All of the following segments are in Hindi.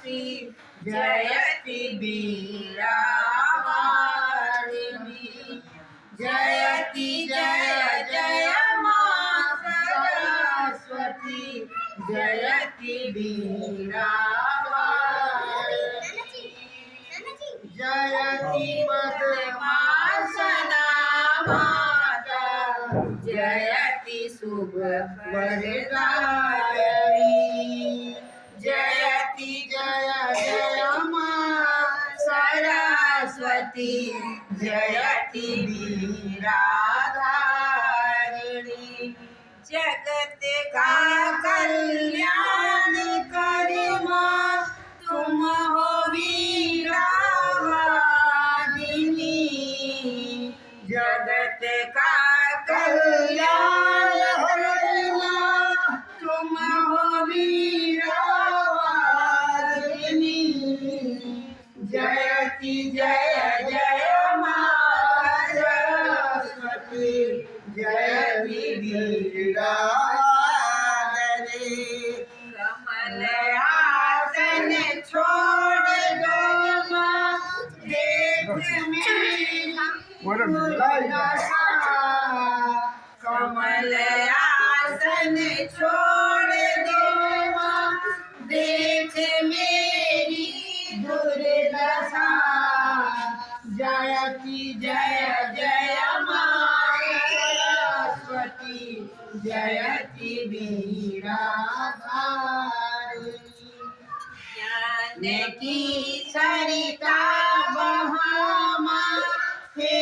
जयति जयति वीणावारिणी जयति जय जय मां सरस्वती जयति वीणावारिणी जयति पद्मासना माता जयति शुभ वरदायिनी जयति जय जय मां सरस्वती जयति वीणाधारिणी जगत का कल्याण करे मां तुम हो वीणावादिनी जगत का कल्याण करे मां तुम हो वीणावादिनी जयति जय जय मां सरस्वती जयति वीणावादिनी कमल आसन छोड़ दो मां देख मेरी दुर्दशा कमल आसन छोड़ दो मां देख मेरी दुर्दशा जयति जय जय मां सरस्वती जयति वीणाधारिणी ज्ञान की सरिता बहा मां हे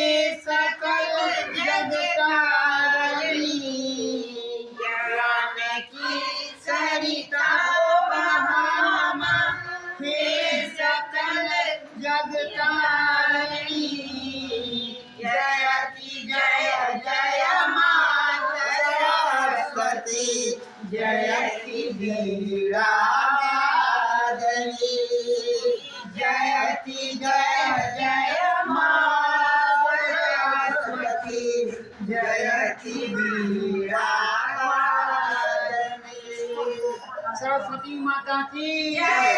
सकल जगतारिणी ज्ञान की सरिता बहा मां हे सकल जगतारिणी जयति जय जय मां सरस्वती जयति वीणावादिनी जयति जय जय मां सरस्वती जयति वीणावादिनी सरस्वती माता की जय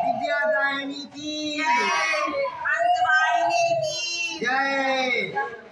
विद्यादायिनी की जय अंतवाहिनी की जय।